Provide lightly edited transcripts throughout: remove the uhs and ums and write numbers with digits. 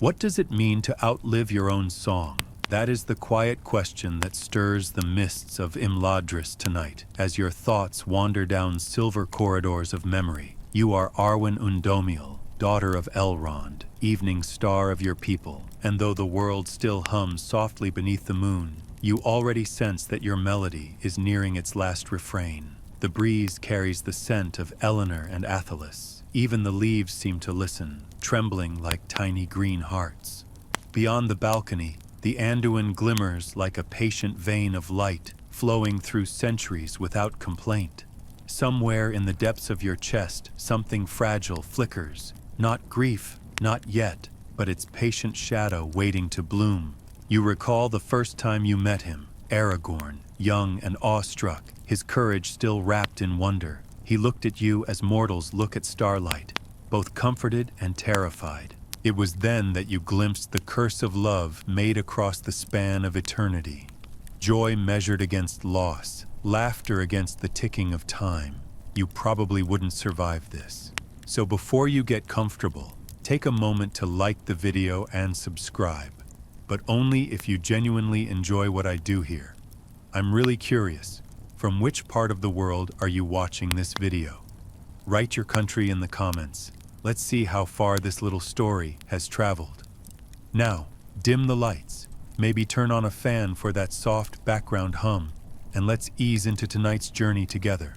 What does it mean to outlive your own song? That is the quiet question that stirs the mists of Imladris tonight, as your thoughts wander down silver corridors of memory. You are Arwen Undómiel, daughter of Elrond, evening star of your people, and though the world still hums softly beneath the moon, you already sense that your melody is nearing its last refrain. The breeze carries the scent of Eleanor and Athelis. Even the leaves seem to listen, trembling like tiny green hearts. Beyond the balcony, the Anduin glimmers like a patient vein of light, flowing through centuries without complaint. Somewhere in the depths of your chest, something fragile flickers. Not grief, not yet, but its patient shadow waiting to bloom. You recall the first time you met him, Aragorn, young and awestruck, his courage still wrapped in wonder. He looked at you as mortals look at starlight, both comforted and terrified. It was then that you glimpsed the curse of love made across the span of eternity. Joy measured against loss, laughter against the ticking of time. You probably wouldn't survive this. So before you get comfortable, take a moment to like the video and subscribe, but only if you genuinely enjoy what I do here. I'm really curious, from which part of the world are you watching this video? Write your country in the comments. Let's see how far this little story has traveled. Now, dim the lights, maybe turn on a fan for that soft background hum, and let's ease into tonight's journey together.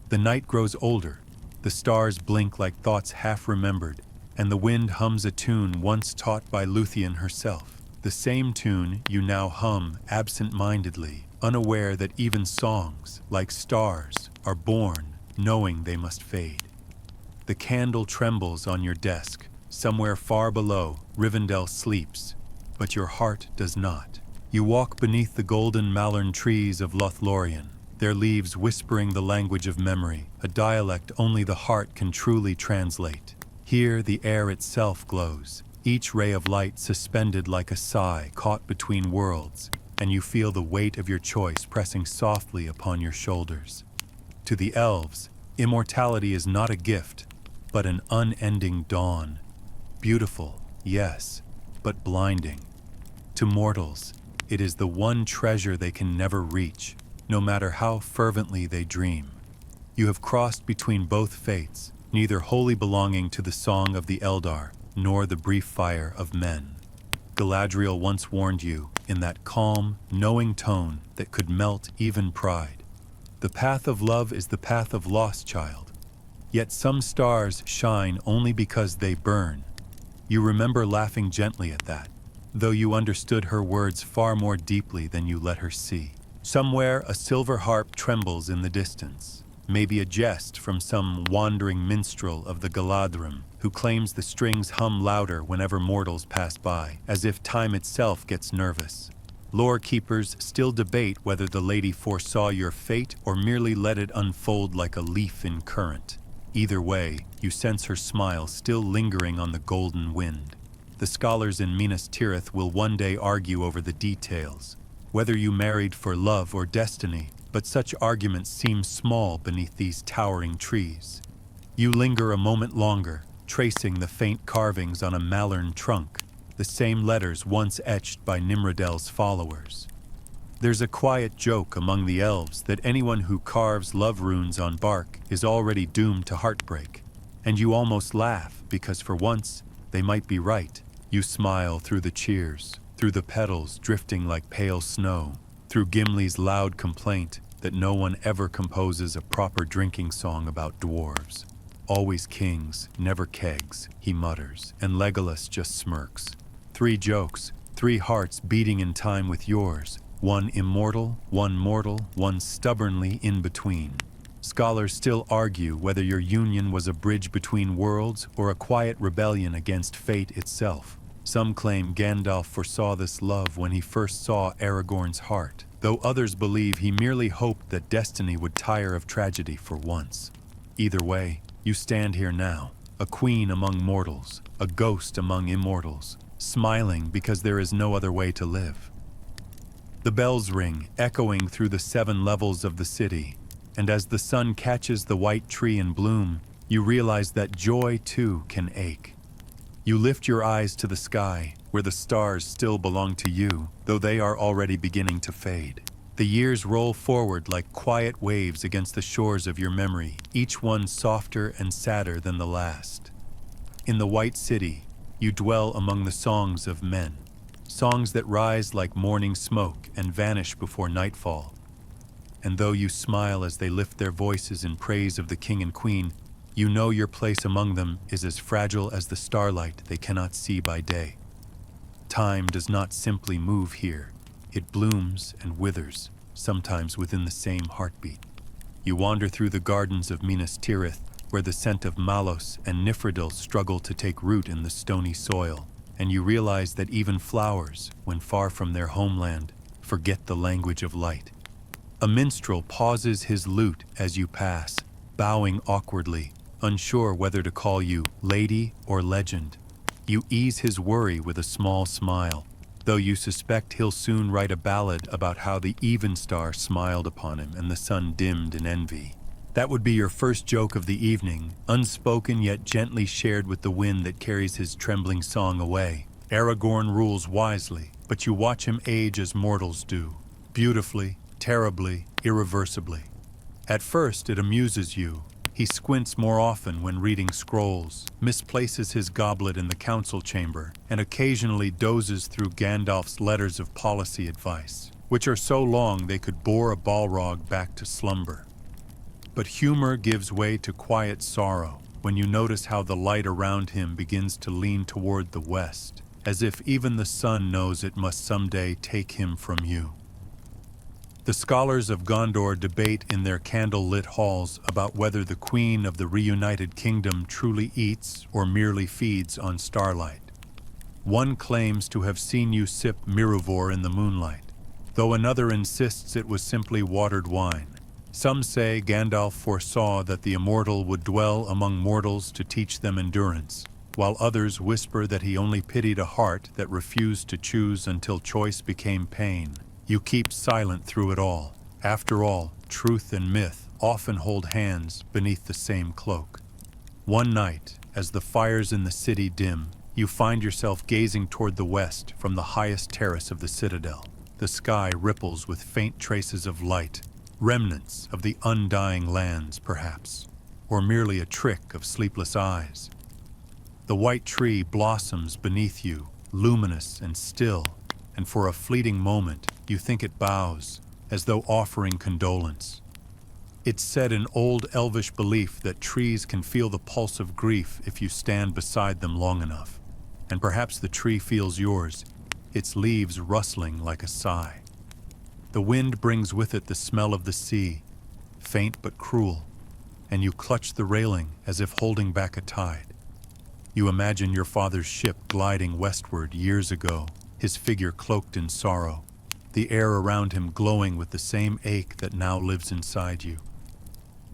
The night grows older, the stars blink like thoughts half remembered, and the wind hums a tune once taught by Lothlórien herself. The same tune you now hum absent-mindedly, unaware that even songs, like stars, are born, knowing they must fade. The candle trembles on your desk. Somewhere far below, Rivendell sleeps, but your heart does not. You walk beneath the golden malern trees of Lothlórien, their leaves whispering the language of memory, a dialect only the heart can truly translate. Here the air itself glows, each ray of light suspended like a sigh caught between worlds, and you feel the weight of your choice pressing softly upon your shoulders. To the elves, immortality is not a gift, but an unending dawn. Beautiful, yes, but blinding. To mortals, it is the one treasure they can never reach, no matter how fervently they dream. You have crossed between both fates, neither wholly belonging to the song of the Eldar, nor the brief fire of men. Galadriel once warned you, in that calm, knowing tone that could melt even pride. The path of love is the path of loss, child. Yet some stars shine only because they burn. You remember laughing gently at that, though you understood her words far more deeply than you let her see. Somewhere a silver harp trembles in the distance, maybe a jest from some wandering minstrel of the Galadrim who claims the strings hum louder whenever mortals pass by, as if time itself gets nervous. Lore keepers still debate whether the lady foresaw your fate or merely let it unfold like a leaf in current. Either way, you sense her smile still lingering on the golden wind. The scholars in Minas Tirith will one day argue over the details, whether you married for love or destiny, but such arguments seem small beneath these towering trees. You linger a moment longer, tracing the faint carvings on a malern trunk, the same letters once etched by Nimrodell's followers. There's a quiet joke among the elves that anyone who carves love runes on bark is already doomed to heartbreak, and you almost laugh because for once they might be right. You smile through the cheers, through the petals drifting like pale snow, through Gimli's loud complaint that no one ever composes a proper drinking song about dwarves. Always kings, never kegs, he mutters, and Legolas just smirks. 3 jokes, 3 hearts beating in time with yours, one immortal, one mortal, one stubbornly in between. Scholars still argue whether your union was a bridge between worlds or a quiet rebellion against fate itself. Some claim Gandalf foresaw this love when he first saw Aragorn's heart, though others believe he merely hoped that destiny would tire of tragedy for once. Either way, you stand here now, a queen among mortals, a ghost among immortals, smiling because there is no other way to live. The bells ring, echoing through the 7 levels of the city, and as the sun catches the white tree in bloom, you realize that joy too can ache. You lift your eyes to the sky, where the stars still belong to you, though they are already beginning to fade. The years roll forward like quiet waves against the shores of your memory, each one softer and sadder than the last. In the White City, you dwell among the songs of men, songs that rise like morning smoke and vanish before nightfall. And though you smile as they lift their voices in praise of the king and queen, you know your place among them is as fragile as the starlight they cannot see by day. Time does not simply move here. It blooms and withers, sometimes within the same heartbeat. You wander through the gardens of Minas Tirith, where the scent of mallows and nifredil struggle to take root in the stony soil, and you realize that even flowers, when far from their homeland, forget the language of light. A minstrel pauses his lute as you pass, bowing awkwardly, unsure whether to call you lady or legend. You ease his worry with a small smile, though you suspect he'll soon write a ballad about how the Evenstar smiled upon him and the sun dimmed in envy. That would be your first joke of the evening, unspoken yet gently shared with the wind that carries his trembling song away. Aragorn rules wisely, but you watch him age as mortals do, beautifully, terribly, irreversibly. At first it amuses you. He squints more often when reading scrolls, misplaces his goblet in the council chamber, and occasionally dozes through Gandalf's letters of policy advice, which are so long they could bore a Balrog back to slumber. But humor gives way to quiet sorrow when you notice how the light around him begins to lean toward the west, as if even the sun knows it must someday take him from you. The scholars of Gondor debate in their candle-lit halls about whether the queen of the reunited kingdom truly eats or merely feeds on starlight. One claims to have seen you sip Miruvor in the moonlight, though another insists it was simply watered wine. Some say Gandalf foresaw that the immortal would dwell among mortals to teach them endurance, while others whisper that he only pitied a heart that refused to choose until choice became pain. You keep silent through it all. After all, truth and myth often hold hands beneath the same cloak. One night, as the fires in the city dim, you find yourself gazing toward the west from the highest terrace of the citadel. The sky ripples with faint traces of light, remnants of the undying lands, perhaps, or merely a trick of sleepless eyes. The white tree blossoms beneath you, luminous and still, and for a fleeting moment, you think it bows, as though offering condolence. It's said in old elvish belief that trees can feel the pulse of grief if you stand beside them long enough. And perhaps the tree feels yours, its leaves rustling like a sigh. The wind brings with it the smell of the sea, faint but cruel, and you clutch the railing as if holding back a tide. You imagine your father's ship gliding westward years ago, his figure cloaked in sorrow, the air around him glowing with the same ache that now lives inside you.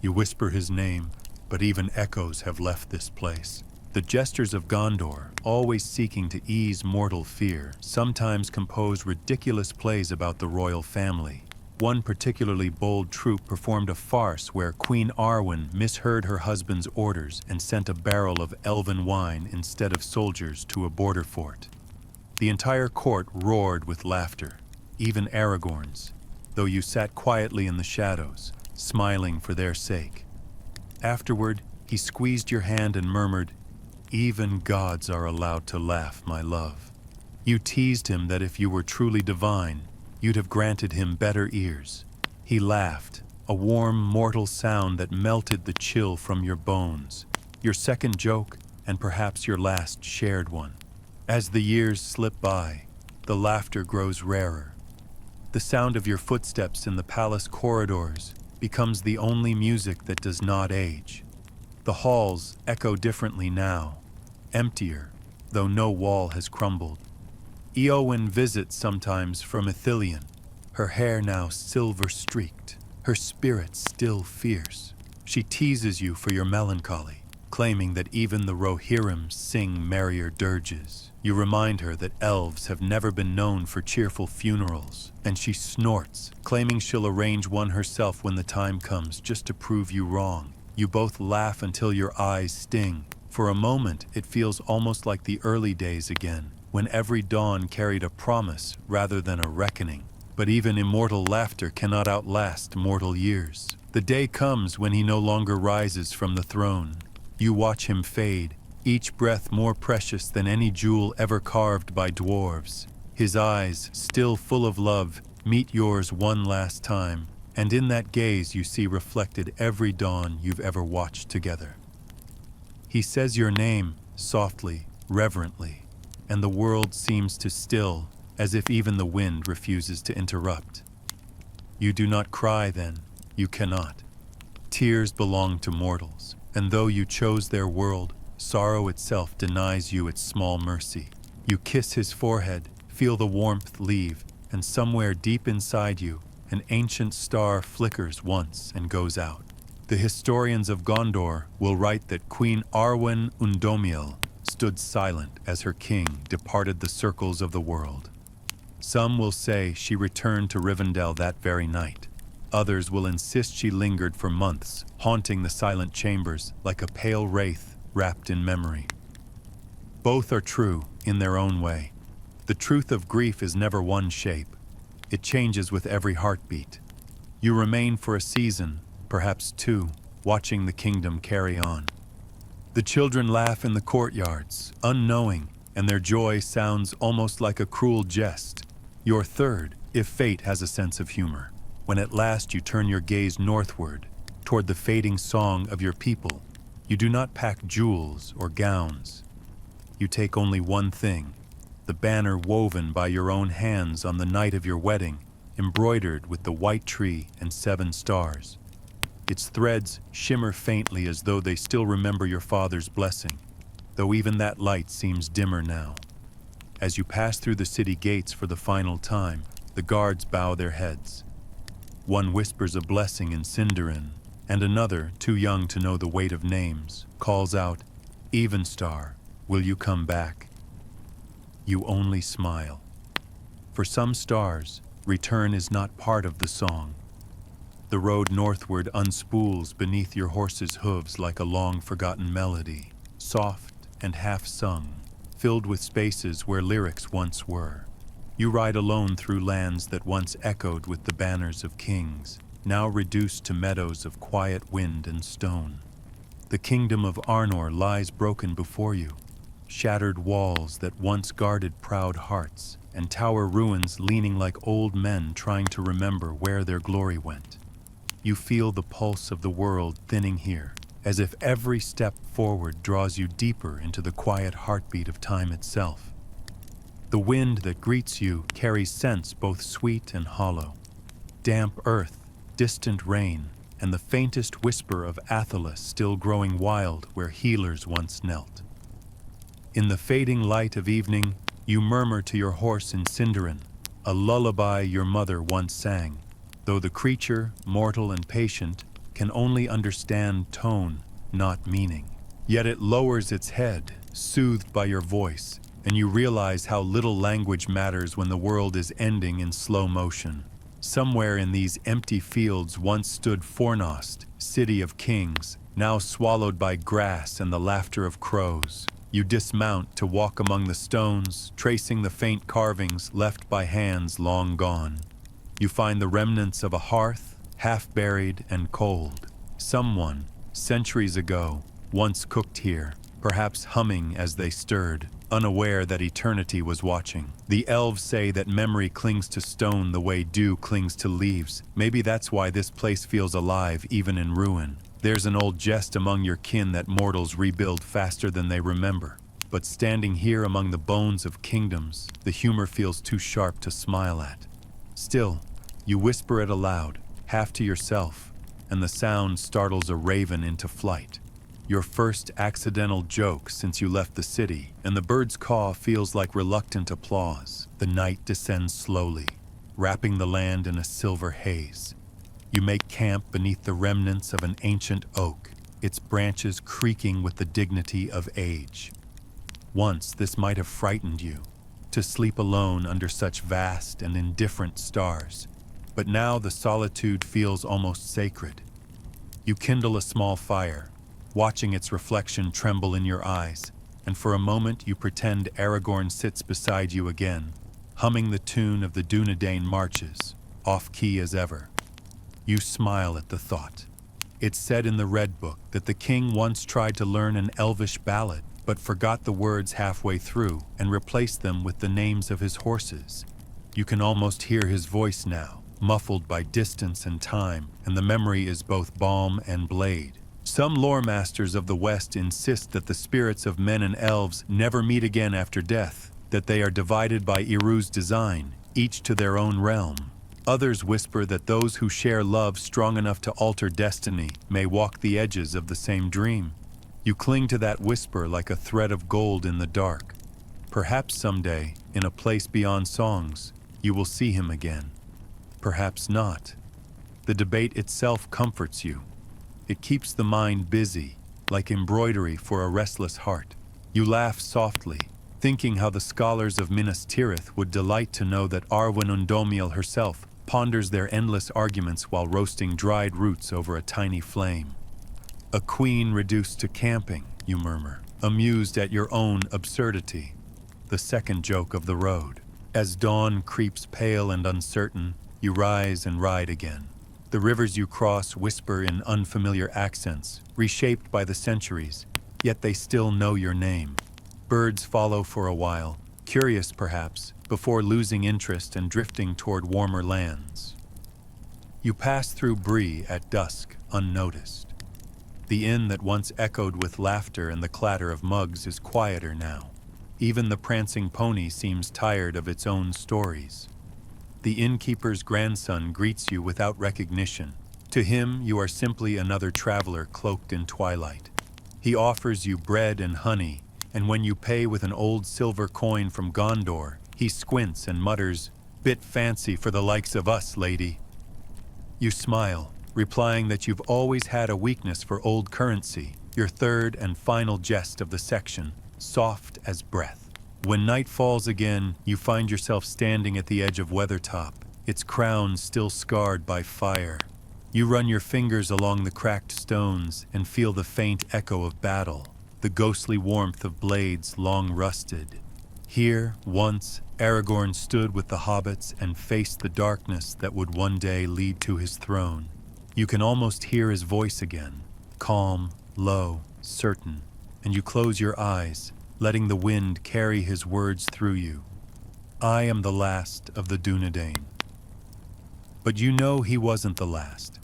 You whisper his name, but even echoes have left this place. The jesters of Gondor, always seeking to ease mortal fear, sometimes compose ridiculous plays about the royal family. One particularly bold troupe performed a farce where Queen Arwen misheard her husband's orders and sent a barrel of elven wine instead of soldiers to a border fort. The entire court roared with laughter, even Aragorn's, though you sat quietly in the shadows, smiling for their sake. Afterward, he squeezed your hand and murmured, "Even gods are allowed to laugh, my love." You teased him that if you were truly divine, you'd have granted him better ears. He laughed, a warm, mortal sound that melted the chill from your bones. Your second joke, and perhaps your last shared one. As the years slip by, the laughter grows rarer. The sound of your footsteps in the palace corridors becomes the only music that does not age. The halls echo differently now, emptier, though no wall has crumbled. Eowyn visits sometimes from Ithilien, her hair now silver-streaked, her spirit still fierce. She teases you for your melancholy, claiming that even the Rohirrim sing merrier dirges. You remind her that elves have never been known for cheerful funerals, and she snorts, claiming she'll arrange one herself when the time comes just to prove you wrong. You both laugh until your eyes sting, For a moment, it feels almost like the early days again, when every dawn carried a promise rather than a reckoning. But even immortal laughter cannot outlast mortal years. The day comes when he no longer rises from the throne. You watch him fade, each breath more precious than any jewel ever carved by dwarves. His eyes, still full of love, meet yours one last time, and in that gaze you see reflected every dawn you've ever watched together. He says your name, softly, reverently, and the world seems to still, as if even the wind refuses to interrupt. You do not cry then, you cannot. Tears belong to mortals, and though you chose their world, sorrow itself denies you its small mercy. You kiss his forehead, feel the warmth leave, and somewhere deep inside you, an ancient star flickers once and goes out. The historians of Gondor will write that Queen Arwen Undómiel stood silent as her king departed the circles of the world. Some will say she returned to Rivendell that very night. Others will insist she lingered for months, haunting the silent chambers like a pale wraith wrapped in memory. Both are true in their own way. The truth of grief is never one shape. It changes with every heartbeat. You remain for a season, perhaps two, watching the kingdom carry on. The children laugh in the courtyards, unknowing, and their joy sounds almost like a cruel jest. Your third, if fate has a sense of humor, when at last you turn your gaze northward, toward the fading song of your people. You do not pack jewels or gowns. You take only one thing, the banner woven by your own hands on the night of your wedding, embroidered with the white tree and 7 stars. Its threads shimmer faintly as though they still remember your father's blessing, though even that light seems dimmer now. As you pass through the city gates for the final time, the guards bow their heads. One whispers a blessing in Sindarin, and another, too young to know the weight of names, calls out, "Evenstar, will you come back?" You only smile. For some stars, return is not part of the song. The road northward unspools beneath your horse's hooves like a long-forgotten melody, soft and half-sung, filled with spaces where lyrics once were. You ride alone through lands that once echoed with the banners of kings, now reduced to meadows of quiet wind and stone. The kingdom of Arnor lies broken before you, shattered walls that once guarded proud hearts, and tower ruins leaning like old men trying to remember where their glory went. You feel the pulse of the world thinning here, as if every step forward draws you deeper into the quiet heartbeat of time itself. The wind that greets you carries scents both sweet and hollow. Damp earth, distant rain, and the faintest whisper of Athelas still growing wild where healers once knelt. In the fading light of evening, you murmur to your horse in Sindarin, a lullaby your mother once sang, though the creature, mortal and patient, can only understand tone, not meaning. Yet it lowers its head, soothed by your voice, and you realize how little language matters when the world is ending in slow motion. Somewhere in these empty fields once stood Fornost, city of kings, now swallowed by grass and the laughter of crows. You dismount to walk among the stones, tracing the faint carvings left by hands long gone. You find the remnants of a hearth, half buried and cold. Someone, centuries ago, once cooked here, perhaps humming as they stirred, unaware that eternity was watching. The elves say that memory clings to stone the way dew clings to leaves. Maybe that's why this place feels alive even in ruin. There's an old jest among your kin that mortals rebuild faster than they remember. But standing here among the bones of kingdoms, the humor feels too sharp to smile at. Still, you whisper it aloud, half to yourself, and the sound startles a raven into flight. Your first accidental joke since you left the city, and the bird's caw feels like reluctant applause. The night descends slowly, wrapping the land in a silver haze. You make camp beneath the remnants of an ancient oak, its branches creaking with the dignity of age. Once this might have frightened you, to sleep alone under such vast and indifferent stars, but now the solitude feels almost sacred. You kindle a small fire, watching its reflection tremble in your eyes, and for a moment you pretend Aragorn sits beside you again, humming the tune of the Dunedain marches, off-key as ever. You smile at the thought. It's said in the Red Book that the king once tried to learn an Elvish ballad, but forgot the words halfway through and replaced them with the names of his horses. You can almost hear his voice now, muffled by distance and time, and the memory is both balm and blade. Some lore masters of the West insist that the spirits of men and elves never meet again after death, that they are divided by Iru's design, each to their own realm. Others whisper that those who share love strong enough to alter destiny may walk the edges of the same dream. You cling to that whisper like a thread of gold in the dark. Perhaps someday, in a place beyond songs, you will see him again. Perhaps not. The debate itself comforts you. It keeps the mind busy, like embroidery for a restless heart. You laugh softly, thinking how the scholars of Minas Tirith would delight to know that Arwen Undómiel herself ponders their endless arguments while roasting dried roots over a tiny flame. A queen reduced to camping, you murmur, amused at your own absurdity. The second joke of the road. As dawn creeps pale and uncertain, you rise and ride again. The rivers you cross whisper in unfamiliar accents, reshaped by the centuries, yet they still know your name. Birds follow for a while, curious perhaps, before losing interest and drifting toward warmer lands. You pass through Bree at dusk, unnoticed. The inn that once echoed with laughter and the clatter of mugs is quieter now. Even the prancing pony seems tired of its own stories. The innkeeper's grandson greets you without recognition. To him, you are simply another traveler cloaked in twilight. He offers you bread and honey, and when you pay with an old silver coin from Gondor, he squints and mutters, "Bit fancy for the likes of us, lady." You smile, replying that you've always had a weakness for old currency, your third and final jest of the section, soft as breath. When night falls again, you find yourself standing at the edge of Weathertop, its crown still scarred by fire. You run your fingers along the cracked stones and feel the faint echo of battle, the ghostly warmth of blades long rusted. Here, once, Aragorn stood with the hobbits and faced the darkness that would one day lead to his throne. You can almost hear his voice again, calm, low, certain, and you close your eyes, letting the wind carry his words through you. I am the last of the Dunedain. But you know he wasn't the last,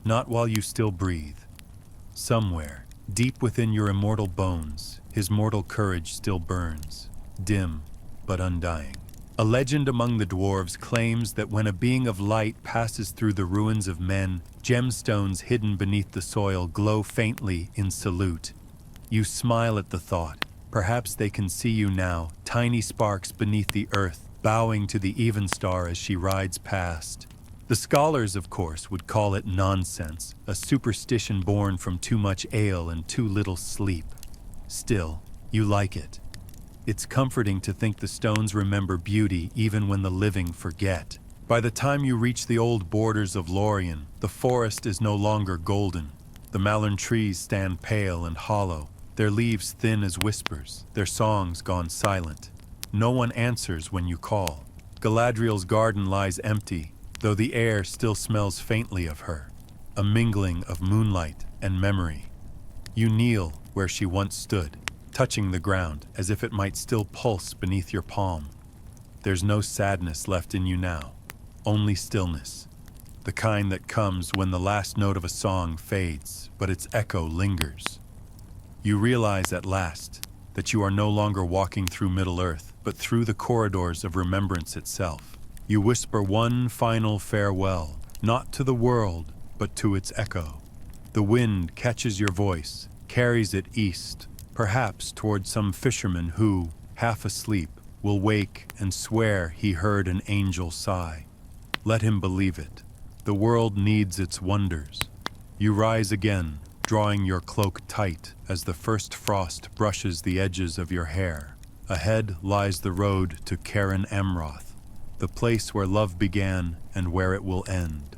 not while you still breathe. Somewhere, deep within your immortal bones, his mortal courage still burns, dim but undying. A legend among the dwarves claims that when a being of light passes through the ruins of men, gemstones hidden beneath the soil glow faintly in salute. You smile at the thought. Perhaps they can see you now, tiny sparks beneath the earth, bowing to the Evenstar as she rides past. The scholars, of course, would call it nonsense, a superstition born from too much ale and too little sleep. Still, you like it. It's comforting to think the stones remember beauty even when the living forget. By the time you reach the old borders of Lothlórien, the forest is no longer golden. The malern trees stand pale and hollow, their leaves thin as whispers, their songs gone silent. No one answers when you call. Galadriel's garden lies empty, though the air still smells faintly of her, a mingling of moonlight and memory. You kneel where she once stood, touching the ground as if it might still pulse beneath your palm. There's no sadness left in you now, only stillness, the kind that comes when the last note of a song fades, but its echo lingers. You realize at last that you are no longer walking through Middle-earth, but through the corridors of remembrance itself. You whisper one final farewell, not to the world, but to its echo. The wind catches your voice, carries it east, perhaps toward some fisherman who, half asleep, will wake and swear he heard an angel sigh. Let him believe it. The world needs its wonders. You rise again, drawing your cloak tight as the first frost brushes the edges of your hair. Ahead lies the road to Cairn Amroth, the place where love began and where it will end.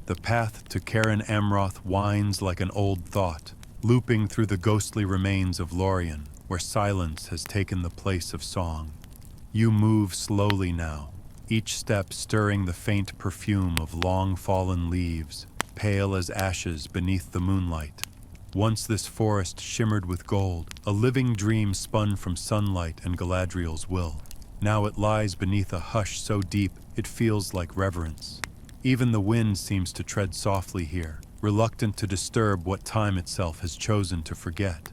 The path to Cairn Amroth winds like an old thought, looping through the ghostly remains of Lórien, where silence has taken the place of song. You move slowly now, each step stirring the faint perfume of long-fallen leaves, pale as ashes beneath the moonlight. Once this forest shimmered with gold, a living dream spun from sunlight and Galadriel's will. Now it lies beneath a hush so deep it feels like reverence. Even the wind seems to tread softly here, reluctant to disturb what time itself has chosen to forget.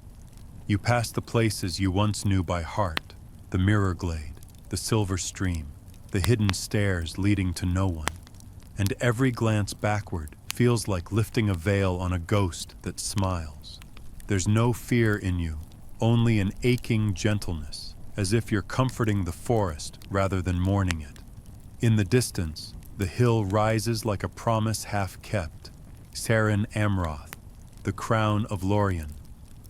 You pass the places you once knew by heart, the mirror glade, the silver stream, the hidden stairs leading to no one. And every glance backward feels like lifting a veil on a ghost that smiles. There's no fear in you, only an aching gentleness, as if you're comforting the forest rather than mourning it. In the distance, the hill rises like a promise half-kept, Seren Amroth, the crown of Lórien,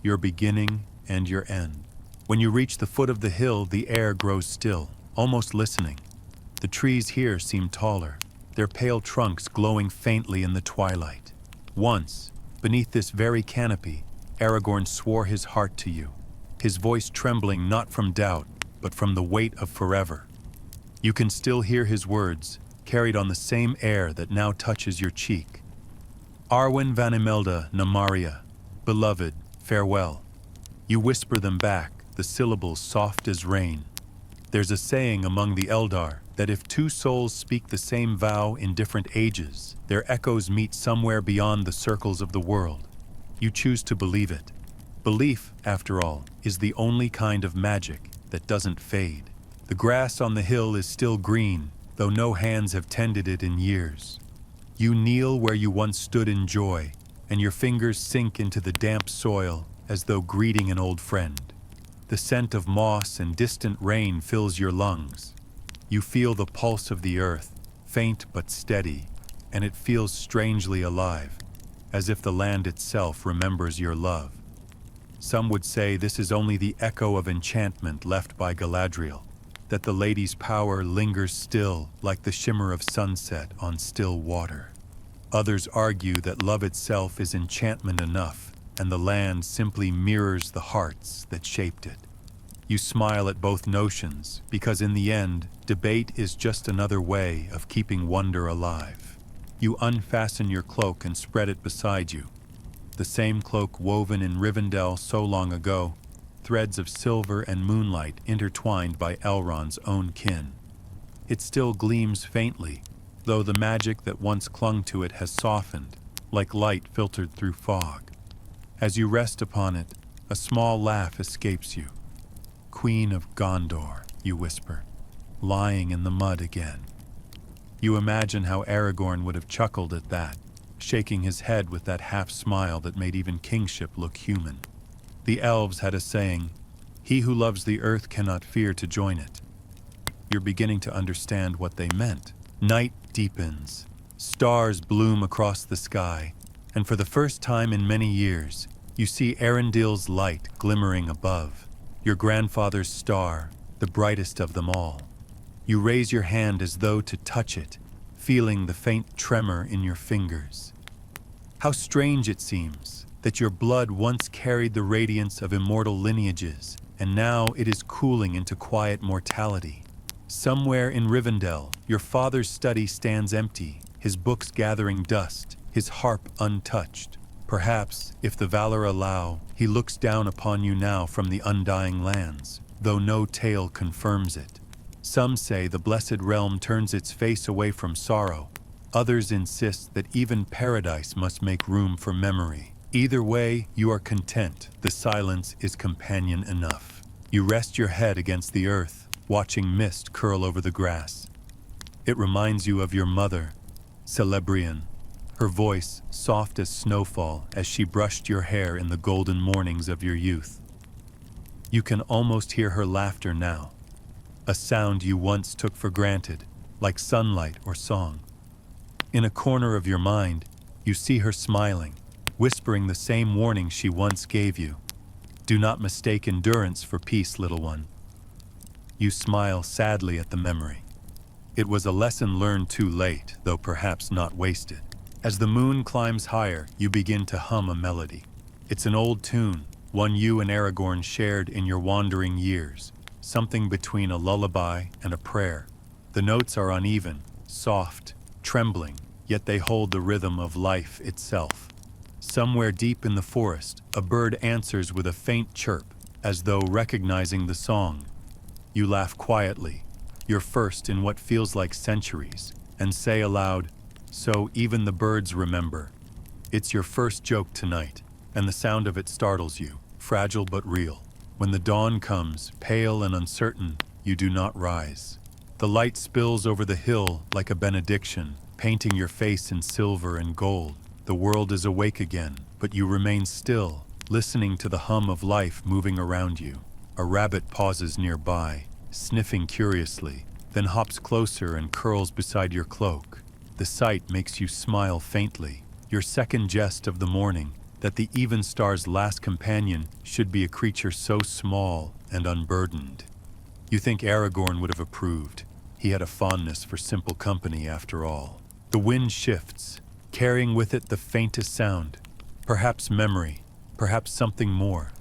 your beginning and your end. When you reach the foot of the hill, the air grows still, almost listening. The trees here seem taller, their pale trunks glowing faintly in the twilight. Once, beneath this very canopy, Aragorn swore his heart to you, his voice trembling not from doubt, but from the weight of forever. You can still hear his words, carried on the same air that now touches your cheek. Arwen van Imelda na Maria, beloved, farewell. You whisper them back, the syllables soft as rain. There's a saying among the Eldar that if two souls speak the same vow in different ages, their echoes meet somewhere beyond the circles of the world. You choose to believe it. Belief, after all, is the only kind of magic that doesn't fade. The grass on the hill is still green, though no hands have tended it in years. You kneel where you once stood in joy, and your fingers sink into the damp soil as though greeting an old friend. The scent of moss and distant rain fills your lungs. You feel the pulse of the earth, faint but steady, and it feels strangely alive, as if the land itself remembers your love. Some would say this is only the echo of enchantment left by Galadriel, that the lady's power lingers still like the shimmer of sunset on still water. Others argue that love itself is enchantment enough, and the land simply mirrors the hearts that shaped it. You smile at both notions, because in the end, debate is just another way of keeping wonder alive. You unfasten your cloak and spread it beside you. The same cloak woven in Rivendell so long ago, threads of silver and moonlight intertwined by Elrond's own kin. It still gleams faintly, though the magic that once clung to it has softened, like light filtered through fog. As you rest upon it, a small laugh escapes you. Queen of Gondor, you whisper, lying in the mud again. You imagine how Aragorn would have chuckled at that, shaking his head with that half-smile that made even kingship look human. The elves had a saying, "He who loves the earth cannot fear to join it." You're beginning to understand what they meant. Night deepens, stars bloom across the sky, and for the first time in many years, you see Arendil's light glimmering above, your grandfather's star, the brightest of them all. You raise your hand as though to touch it, feeling the faint tremor in your fingers. How strange it seems that your blood once carried the radiance of immortal lineages, and now it is cooling into quiet mortality. Somewhere in Rivendell, your father's study stands empty, his books gathering dust, his harp untouched. Perhaps, if the Valar allow, he looks down upon you now from the undying lands, though no tale confirms it. Some say the blessed realm turns its face away from sorrow. Others insist that even paradise must make room for memory. Either way, you are content. The silence is companion enough. You rest your head against the earth, watching mist curl over the grass. It reminds you of your mother, Celebrian, her voice soft as snowfall as she brushed your hair in the golden mornings of your youth. You can almost hear her laughter now, a sound you once took for granted, like sunlight or song. In a corner of your mind, you see her smiling, whispering the same warning she once gave you. Do not mistake endurance for peace, little one. You smile sadly at the memory. It was a lesson learned too late, though perhaps not wasted. As the moon climbs higher, you begin to hum a melody. It's an old tune, one you and Aragorn shared in your wandering years, something between a lullaby and a prayer. The notes are uneven, soft, trembling, yet they hold the rhythm of life itself. Somewhere deep in the forest, a bird answers with a faint chirp, as though recognizing the song. You laugh quietly, your first in what feels like centuries, and say aloud, "So even the birds remember." It's your first joke tonight, and the sound of it startles you, fragile but real. When the dawn comes, pale and uncertain, you do not rise. The light spills over the hill like a benediction, painting your face in silver and gold. The world is awake again, but you remain still, listening to the hum of life moving around you. A rabbit pauses nearby, sniffing curiously, then hops closer and curls beside your cloak. The sight makes you smile faintly, your second jest of the morning, that the Evenstar's last companion should be a creature so small and unburdened. You think Aragorn would have approved. He had a fondness for simple company after all. The wind shifts, carrying with it the faintest sound, perhaps memory, perhaps something more.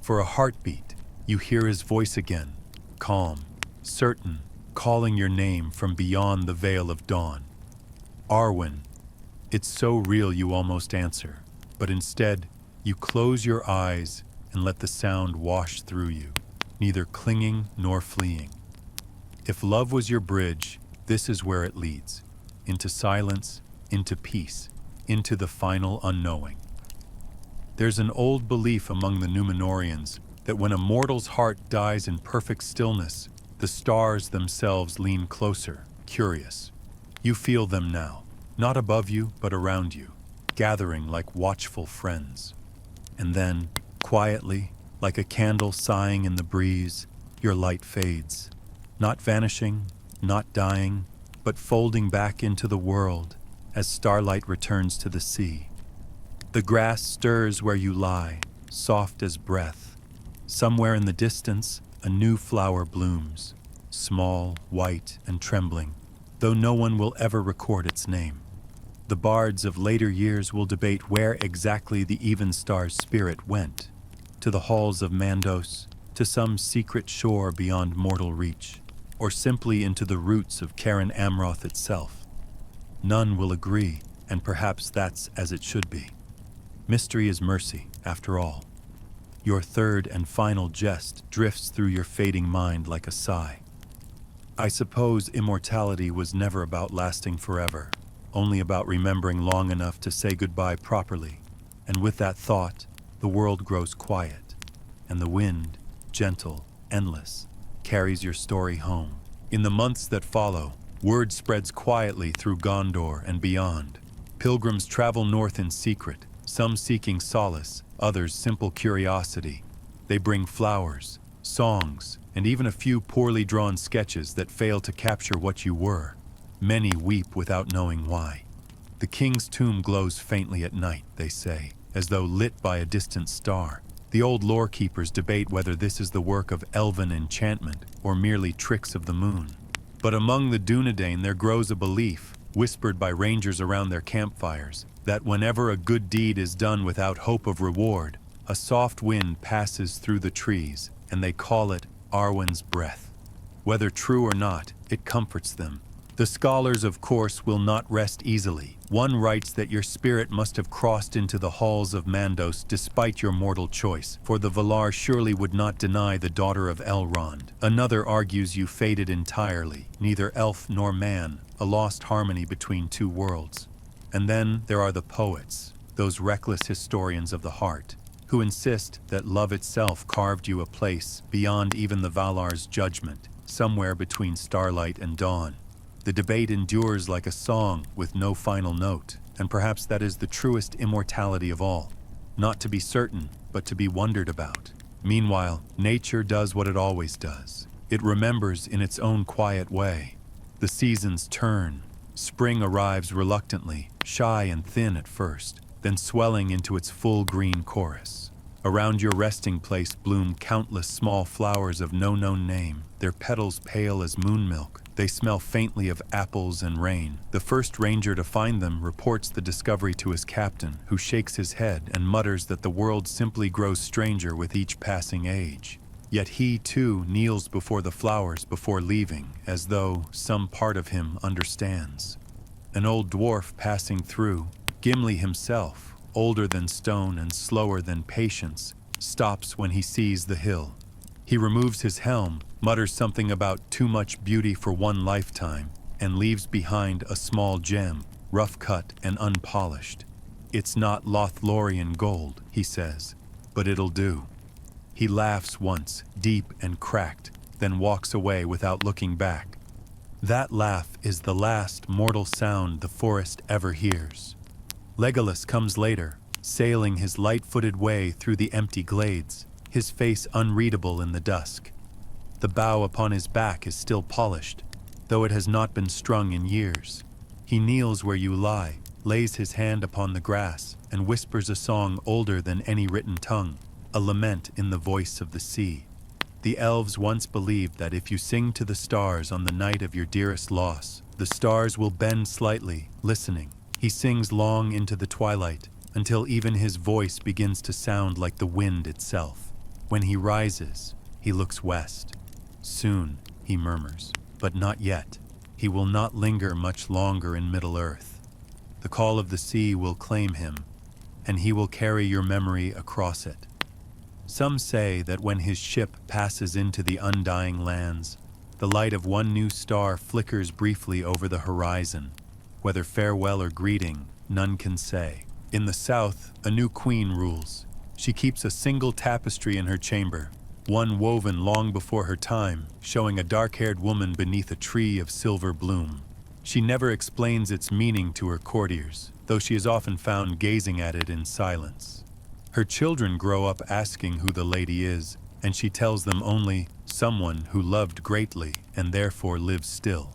For a heartbeat, you hear his voice again, calm, certain, calling your name from beyond the veil of dawn. Arwen. It's so real you almost answer, but instead, you close your eyes and let the sound wash through you, neither clinging nor fleeing. If love was your bridge, this is where it leads, into silence, into peace, into the final unknowing. There's an old belief among the Númenóreans that when a mortal's heart dies in perfect stillness, the stars themselves lean closer, curious. You feel them now, not above you but around you, gathering like watchful friends. And then, quietly, like a candle sighing in the breeze, your light fades, not vanishing, not dying, but folding back into the world as starlight returns to the sea. The grass stirs where you lie, soft as breath. Somewhere in the distance, a new flower blooms, small, white, and trembling, though no one will ever record its name. The bards of later years will debate where exactly the Evenstar's spirit went, to the halls of Mandos, to some secret shore beyond mortal reach, or simply into the roots of Cairn Amroth itself. None will agree, and perhaps that's as it should be. Mystery is mercy, after all. Your third and final jest drifts through your fading mind like a sigh. I suppose immortality was never about lasting forever, only about remembering long enough to say goodbye properly. And with that thought, the world grows quiet, and the wind, gentle, endless, carries your story home. In the months that follow, word spreads quietly through Gondor and beyond. Pilgrims travel north in secret, some seeking solace, others simple curiosity. They bring flowers, songs, and even a few poorly drawn sketches that fail to capture what you were. Many weep without knowing why. The king's tomb glows faintly at night, they say, as though lit by a distant star. The old lore keepers debate whether this is the work of elven enchantment or merely tricks of the moon. But among the Dúnedain there grows a belief, whispered by rangers around their campfires, that whenever a good deed is done without hope of reward, a soft wind passes through the trees, and they call it Arwen's breath. Whether true or not, it comforts them. The scholars, of course, will not rest easily. One writes that your spirit must have crossed into the halls of Mandos despite your mortal choice, for the Valar surely would not deny the daughter of Elrond. Another argues you faded entirely, neither elf nor man, a lost harmony between two worlds. And then there are the poets, those reckless historians of the heart, who insist that love itself carved you a place beyond even the Valar's judgment, somewhere between starlight and dawn. The debate endures like a song with no final note, and perhaps that is the truest immortality of all. Not to be certain, but to be wondered about. Meanwhile, nature does what it always does. It remembers in its own quiet way. The seasons turn. Spring arrives reluctantly, shy and thin at first, then swelling into its full green chorus. Around your resting place bloom countless small flowers of no known name, their petals pale as moon milk. They smell faintly of apples and rain. The first ranger to find them reports the discovery to his captain, who shakes his head and mutters that the world simply grows stranger with each passing age. Yet he, too, kneels before the flowers before leaving, as though some part of him understands. An old dwarf passing through, Gimli himself, older than stone and slower than patience, stops when he sees the hill. He removes his helm, mutters something about too much beauty for one lifetime, and leaves behind a small gem, rough cut and unpolished. It's not Lothlórien gold, he says, but it'll do. He laughs once, deep and cracked, then walks away without looking back. That laugh is the last mortal sound the forest ever hears. Legolas comes later, sailing his light-footed way through the empty glades, his face unreadable in the dusk. The bow upon his back is still polished, though it has not been strung in years. He kneels where you lie, lays his hand upon the grass, and whispers a song older than any written tongue, a lament in the voice of the sea. The elves once believed that if you sing to the stars on the night of your dearest loss, the stars will bend slightly, listening. He sings long into the twilight, until even his voice begins to sound like the wind itself. When he rises, he looks west. Soon, he murmurs, but not yet. He will not linger much longer in Middle-earth. The call of the sea will claim him, and he will carry your memory across it. Some say that when his ship passes into the undying lands, the light of one new star flickers briefly over the horizon. Whether farewell or greeting, none can say. In the south, a new queen rules. She keeps a single tapestry in her chamber, one woven long before her time, showing a dark-haired woman beneath a tree of silver bloom. She never explains its meaning to her courtiers, though she is often found gazing at it in silence. Her children grow up asking who the lady is, and she tells them only, someone who loved greatly and therefore lives still.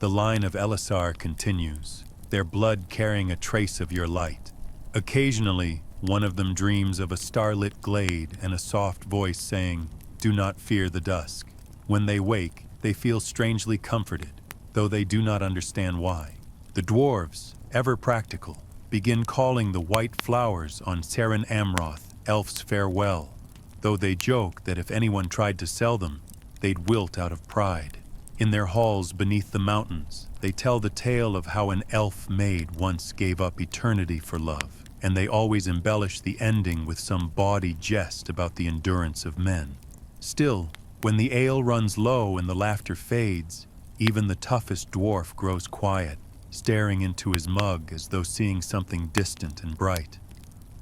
The line of Elisar continues, their blood carrying a trace of your light. Occasionally, one of them dreams of a starlit glade and a soft voice saying, "Do not fear the dusk." When they wake, they feel strangely comforted, though they do not understand why. The dwarves, ever practical, begin calling the white flowers on Seren Amroth Elf's farewell, though they joke that if anyone tried to sell them, they'd wilt out of pride. In their halls beneath the mountains, they tell the tale of how an elf maid once gave up eternity for love, and they always embellish the ending with some bawdy jest about the endurance of men. Still, when the ale runs low and the laughter fades, even the toughest dwarf grows quiet, staring into his mug as though seeing something distant and bright.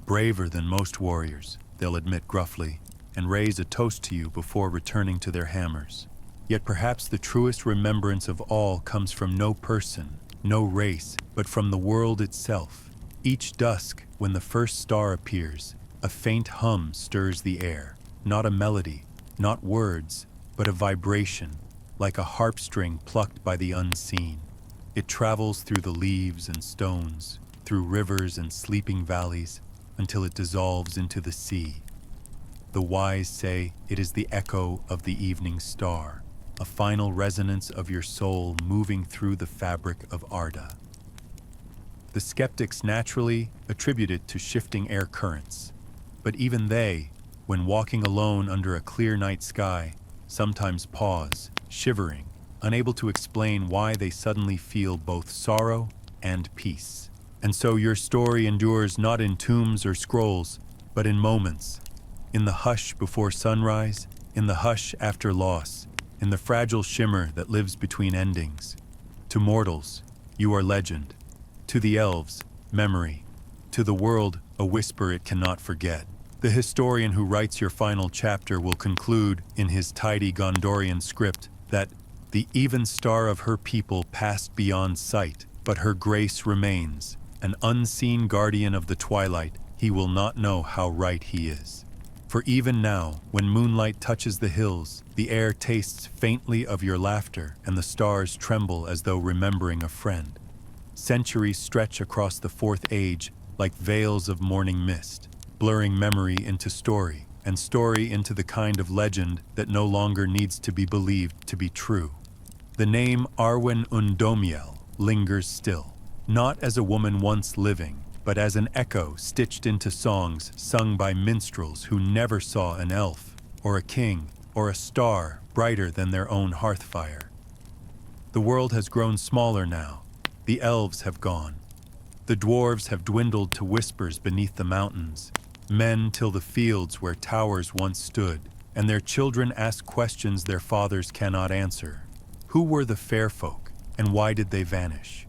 Braver than most warriors, they'll admit gruffly, and raise a toast to you before returning to their hammers. Yet perhaps the truest remembrance of all comes from no person, no race, but from the world itself. Each dusk, when the first star appears, a faint hum stirs the air, not a melody, not words, but a vibration, like a harp string plucked by the unseen. It travels through the leaves and stones, through rivers and sleeping valleys, until it dissolves into the sea. The wise say it is the echo of the evening star, a final resonance of your soul moving through the fabric of Arda. The skeptics naturally attribute it to shifting air currents, but even they, when walking alone under a clear night sky, sometimes pause, shivering, unable to explain why they suddenly feel both sorrow and peace. And so your story endures not in tombs or scrolls, but in moments, in the hush before sunrise, in the hush after loss, in the fragile shimmer that lives between endings. To mortals, you are legend. To the elves, memory. To the world, a whisper it cannot forget. The historian who writes your final chapter will conclude in his tidy Gondorian script that the Evenstar of her people passed beyond sight, but her grace remains. An unseen guardian of the twilight, he will not know how right he is. For even now, when moonlight touches the hills, the air tastes faintly of your laughter, and the stars tremble as though remembering a friend. Centuries stretch across the fourth age like veils of morning mist. blurring memory into story, and story into the kind of legend that no longer needs to be believed to be true. The name Arwen Undómiel lingers still, not as a woman once living, but as an echo stitched into songs sung by minstrels who never saw an elf, or a king, or a star brighter than their own hearthfire. The world has grown smaller now. The elves have gone. The dwarves have dwindled to whispers beneath the mountains, men till the fields where towers once stood, and their children ask questions their fathers cannot answer. Who were the fair folk, and why did they vanish?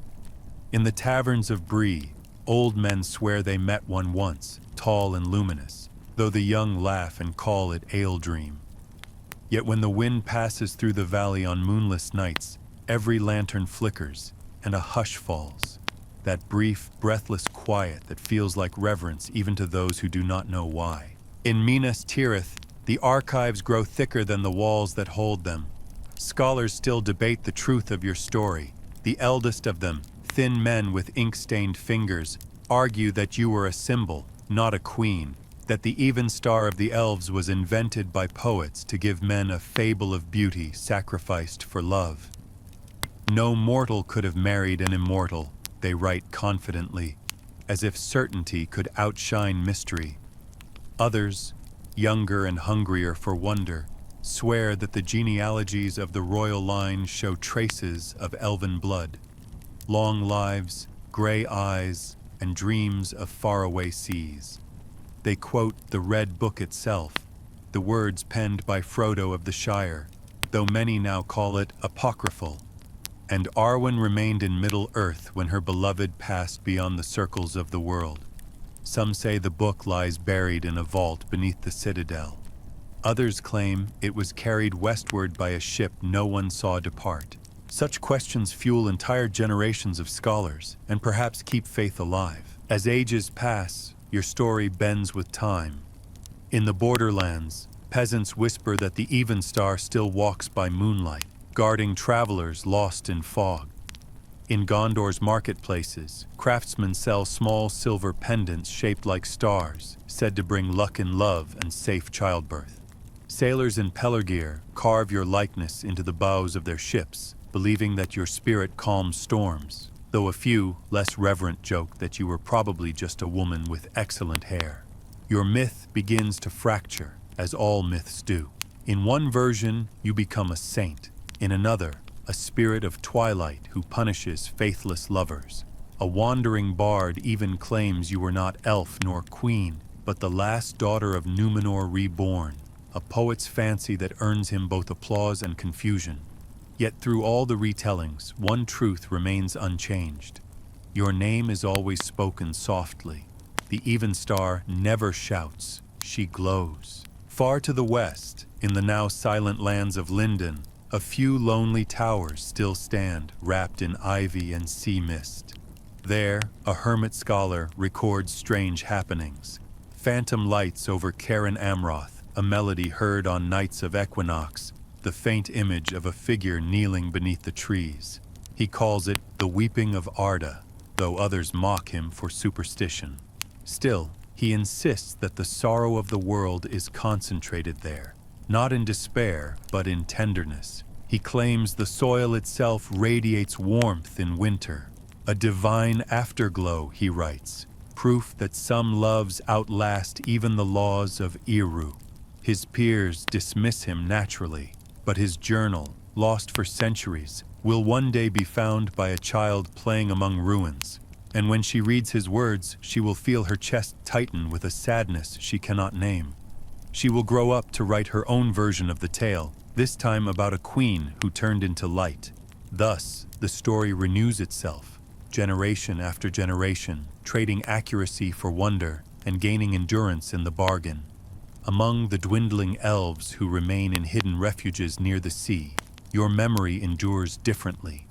In the taverns of Bree, old men swear they met one once, tall and luminous, though the young laugh and call it ale-dream. Yet when the wind passes through the valley on moonless nights, every lantern flickers, and a hush falls, that brief, breathless quiet that feels like reverence even to those who do not know why. In Minas Tirith, the archives grow thicker than the walls that hold them. Scholars still debate the truth of your story. The eldest of them, thin men with ink-stained fingers, argue that you were a symbol, not a queen, that the Evenstar of the elves was invented by poets to give men a fable of beauty sacrificed for love. No mortal could have married an immortal, they write confidently, as if certainty could outshine mystery. Others, younger and hungrier for wonder, swear that the genealogies of the royal line show traces of elven blood, long lives, gray eyes, and dreams of faraway seas. They quote the Red Book itself, the words penned by Frodo of the Shire, though many now call it apocryphal. And Arwen remained in Middle-earth when her beloved passed beyond the circles of the world. Some say the book lies buried in a vault beneath the citadel. Others claim it was carried westward by a ship no one saw depart. Such questions fuel entire generations of scholars and perhaps keep faith alive. As ages pass, your story bends with time. In the borderlands, peasants whisper that the Evenstar still walks by moonlight, guarding travelers lost in fog. In Gondor's marketplaces, craftsmen sell small silver pendants shaped like stars, said to bring luck in love and safe childbirth. Sailors in Pelargir carve your likeness into the bows of their ships, believing that your spirit calms storms, though a few, less reverent, joke that you were probably just a woman with excellent hair. Your myth begins to fracture, as all myths do. In one version, you become a saint. In another, a spirit of twilight who punishes faithless lovers. A wandering bard even claims you were not elf nor queen, but the last daughter of Númenor reborn, a poet's fancy that earns him both applause and confusion. Yet through all the retellings, one truth remains unchanged. Your name is always spoken softly. The Evenstar never shouts, she glows. Far to the west, in the now silent lands of Lindon, a few lonely towers still stand, wrapped in ivy and sea mist. There, a hermit scholar records strange happenings. Phantom lights over Cairn Amroth, a melody heard on nights of equinox, the faint image of a figure kneeling beneath the trees. He calls it the weeping of Arda, though others mock him for superstition. Still, he insists that the sorrow of the world is concentrated there, not in despair, but in tenderness. He claims the soil itself radiates warmth in winter. A divine afterglow, he writes, proof that some loves outlast even the laws of Eru. His peers dismiss him naturally, but his journal, lost for centuries, will one day be found by a child playing among ruins. And when she reads his words, she will feel her chest tighten with a sadness she cannot name. She will grow up to write her own version of the tale, this time about a queen who turned into light. Thus, the story renews itself, generation after generation, trading accuracy for wonder and gaining endurance in the bargain. Among the dwindling elves who remain in hidden refuges near the sea, your memory endures differently.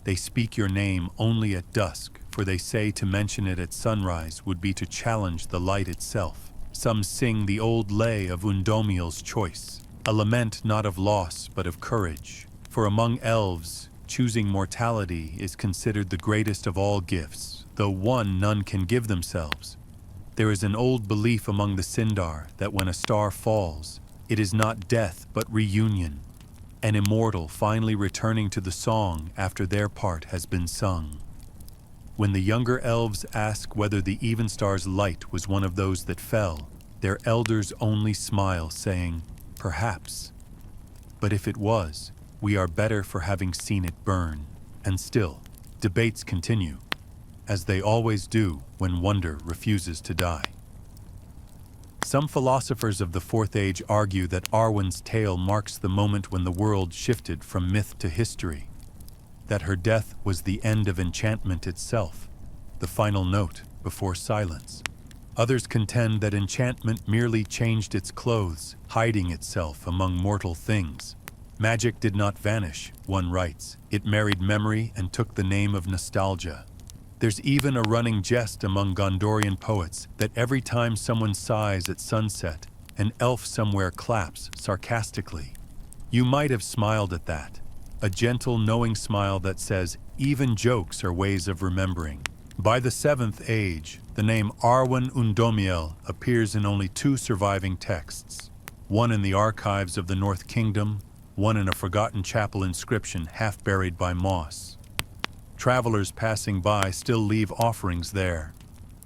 They speak your name only at dusk, for they say to mention it at sunrise would be to challenge the light itself. Some sing the old lay of Undómiel's choice, a lament not of loss but of courage. For among elves, choosing mortality is considered the greatest of all gifts, though one none can give themselves. There is an old belief among the Sindar that when a star falls, it is not death but reunion, an immortal finally returning to the song after their part has been sung. When the younger elves ask whether the Evenstar's light was one of those that fell, their elders only smile, saying, "Perhaps. But if it was, we are better for having seen it burn." And still, debates continue, as they always do when wonder refuses to die. Some philosophers of the Fourth Age argue that Arwen's tale marks the moment when the world shifted from myth to history, that her death was the end of enchantment itself, the final note before silence. Others contend that enchantment merely changed its clothes, hiding itself among mortal things. Magic did not vanish, one writes. It married memory and took the name of nostalgia. There's even a running jest among Gondorian poets that every time someone sighs at sunset, an elf somewhere claps sarcastically. You might have smiled at that, a gentle, knowing smile that says, even jokes are ways of remembering. By the Seventh Age, the name Arwen Undómiel appears in only 2 surviving texts, one in the archives of the North Kingdom, one in a forgotten chapel inscription half buried by moss. Travelers passing by still leave offerings there,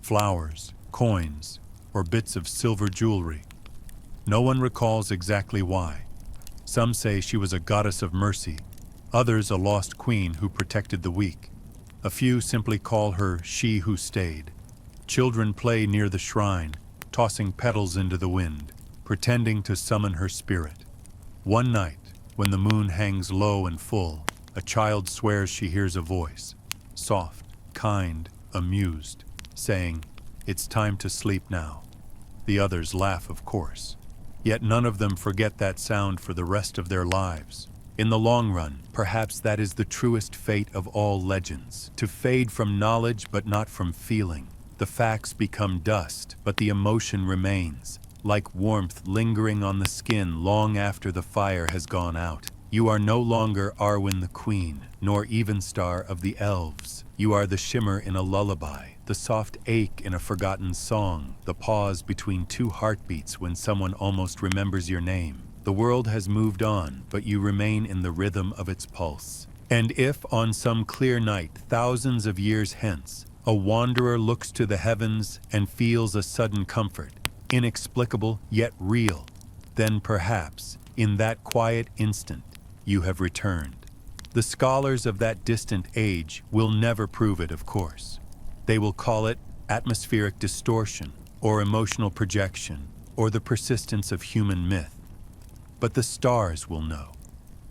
flowers, coins, or bits of silver jewelry. No one recalls exactly why. Some say she was a goddess of mercy, others a lost queen who protected the weak. A few simply call her she who stayed. Children play near the shrine, tossing petals into the wind, pretending to summon her spirit. One night, when the moon hangs low and full, a child swears she hears a voice, soft, kind, amused, saying, "It's time to sleep now." The others laugh, of course. Yet none of them forget that sound for the rest of their lives. In the long run, perhaps that is the truest fate of all legends, to fade from knowledge but not from feeling. The facts become dust, but the emotion remains, like warmth lingering on the skin long after the fire has gone out. You are no longer Arwen the Queen, nor Evenstar of the Elves. You are the shimmer in a lullaby, the soft ache in a forgotten song, the pause between 2 heartbeats when someone almost remembers your name. The world has moved on, but you remain in the rhythm of its pulse. And if, on some clear night, thousands of years hence, a wanderer looks to the heavens and feels a sudden comfort, inexplicable yet real, then perhaps, in that quiet instant, you have returned. The scholars of that distant age will never prove it, of course. They will call it atmospheric distortion, or emotional projection, or the persistence of human myth. But the stars will know.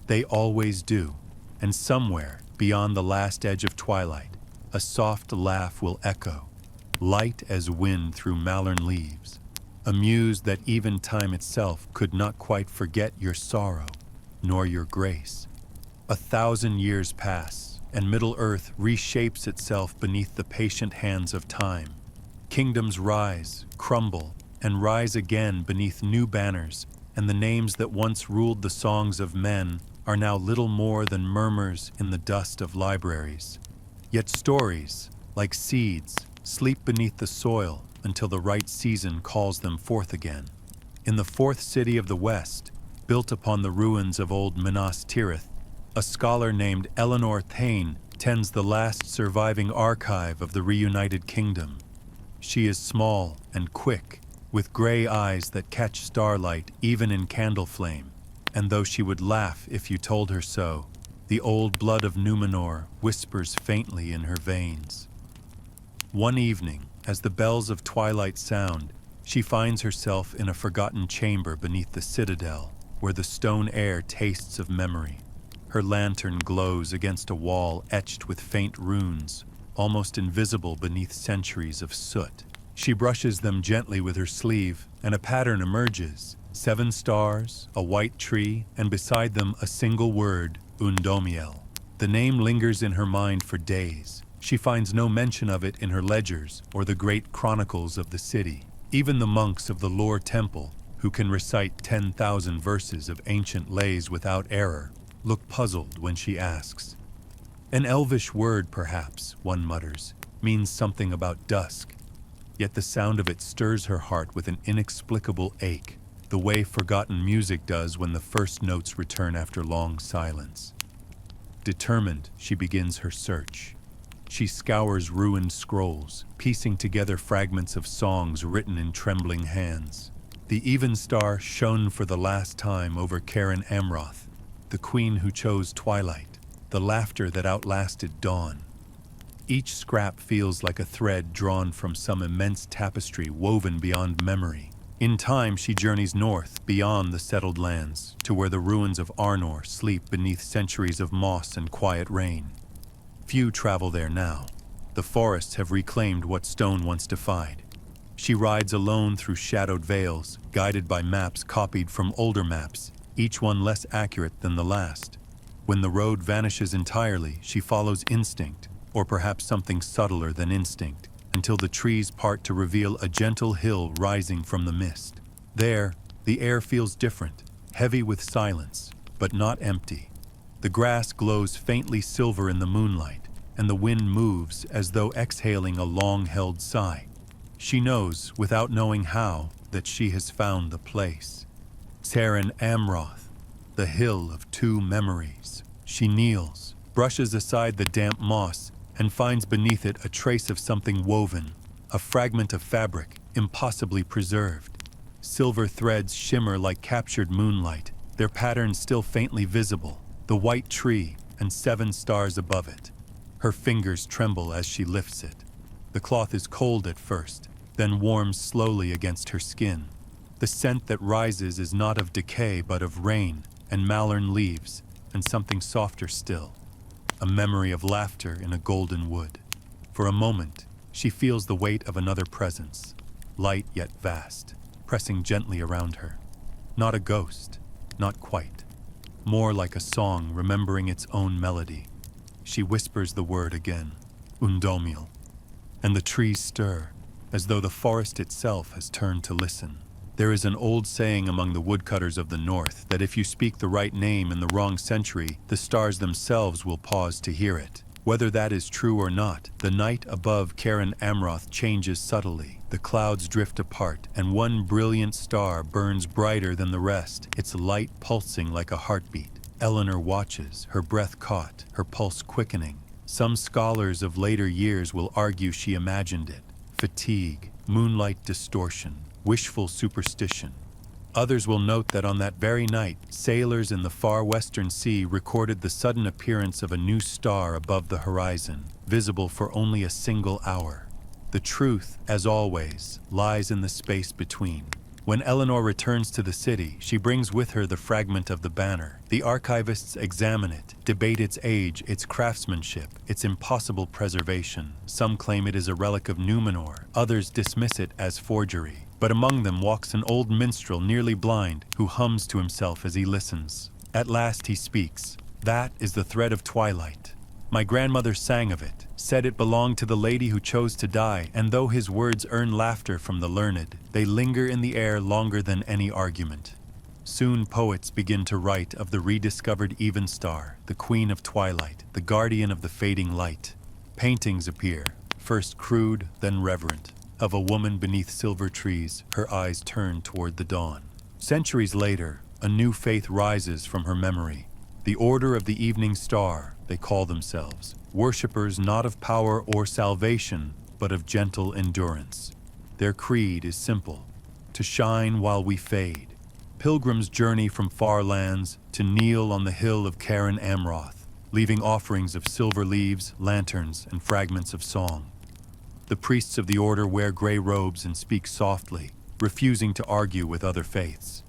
They always do, and somewhere, beyond the last edge of twilight, a soft laugh will echo, light as wind through Malern leaves, amused that even time itself could not quite forget your sorrow, nor your grace. 1,000 years pass, and Middle-earth reshapes itself beneath the patient hands of time. Kingdoms rise, crumble, and rise again beneath new banners, and the names that once ruled the songs of men are now little more than murmurs in the dust of libraries. Yet stories, like seeds, sleep beneath the soil until the right season calls them forth again. In the 4th city of the West, built upon the ruins of old Minas Tirith, a scholar named Eleanor Thane tends the last surviving archive of the reunited kingdom. She is small and quick, with gray eyes that catch starlight even in candle flame, and though she would laugh if you told her so, the old blood of Numenor whispers faintly in her veins. One evening, as the bells of twilight sound, she finds herself in a forgotten chamber beneath the citadel, where the stone air tastes of memory. Her lantern glows against a wall etched with faint runes, almost invisible beneath centuries of soot. She brushes them gently with her sleeve, and a pattern emerges. 7 stars, a white tree, and beside them a single word, Undómiel. The name lingers in her mind for days. She finds no mention of it in her ledgers or the great chronicles of the city. Even the monks of the Lore Temple, who can recite 10,000 verses of ancient lays without error, look puzzled when she asks. An elvish word, perhaps, one mutters, means something about dusk. yet the sound of it stirs her heart with an inexplicable ache, the way forgotten music does when the first notes return after long silence. Determined, she begins her search. She scours ruined scrolls, piecing together fragments of songs written in trembling hands. The Evenstar shone for the last time over Cairn Amroth, the queen who chose twilight, the laughter that outlasted dawn. Each scrap feels like a thread drawn from some immense tapestry woven beyond memory. In time, she journeys north, beyond the settled lands, to where the ruins of Arnor sleep beneath centuries of moss and quiet rain. Few travel there now. The forests have reclaimed what stone once defied. She rides alone through shadowed vales, guided by maps copied from older maps, each one less accurate than the last. When the road vanishes entirely, she follows instinct, or perhaps something subtler than instinct, until the trees part to reveal a gentle hill rising from the mist. There, the air feels different, heavy with silence, but not empty. The grass glows faintly silver in the moonlight, and the wind moves as though exhaling a long-held sigh. She knows, without knowing how, that she has found the place. Cairn Amroth, the hill of two memories. She kneels, brushes aside the damp moss, and finds beneath it a trace of something woven, a fragment of fabric, impossibly preserved. Silver threads shimmer like captured moonlight, their patterns still faintly visible, the white tree and 7 stars above it. Her fingers tremble as she lifts it. The cloth is cold at first, then warms slowly against her skin. The scent that rises is not of decay but of rain and malern leaves and something softer still. A memory of laughter in a golden wood. For a moment, she feels the weight of another presence, light yet vast, pressing gently around her. Not a ghost, not quite. More like a song remembering its own melody. She whispers the word again, Undómiel, and the trees stir, as though the forest itself has turned to listen. There is an old saying among the woodcutters of the north that if you speak the right name in the wrong century, the stars themselves will pause to hear it. Whether that is true or not, the night above Cairn Amroth changes subtly. The clouds drift apart, and one brilliant star burns brighter than the rest, its light pulsing like a heartbeat. Eleanor watches, her breath caught, her pulse quickening. Some scholars of later years will argue she imagined it. Fatigue, moonlight distortion, wishful superstition. Others will note that on that very night, sailors in the far western sea recorded the sudden appearance of a new star above the horizon, visible for only a single hour. The truth, as always, lies in the space between. When Eleanor returns to the city, she brings with her the fragment of the banner. The archivists examine it, debate its age, its craftsmanship, its impossible preservation. Some claim it is a relic of Numenor, others dismiss it as forgery. But among them walks an old minstrel nearly blind, who hums to himself as he listens. At last he speaks. That is the thread of twilight. My grandmother sang of it, said it belonged to the lady who chose to die, and though his words earn laughter from the learned, they linger in the air longer than any argument. Soon poets begin to write of the rediscovered Evenstar, the queen of twilight, the guardian of the fading light. Paintings appear, first crude, then reverent, of a woman beneath silver trees, her eyes turned toward the dawn. Centuries later, a new faith rises from her memory. The Order of the Evening Star, they call themselves, worshippers not of power or salvation, but of gentle endurance. Their creed is simple: to shine while we fade. Pilgrims journey from far lands to kneel on the hill of Cairn Amroth, leaving offerings of silver leaves, lanterns, and fragments of song. The priests of the order wear gray robes and speak softly, refusing to argue with other faiths.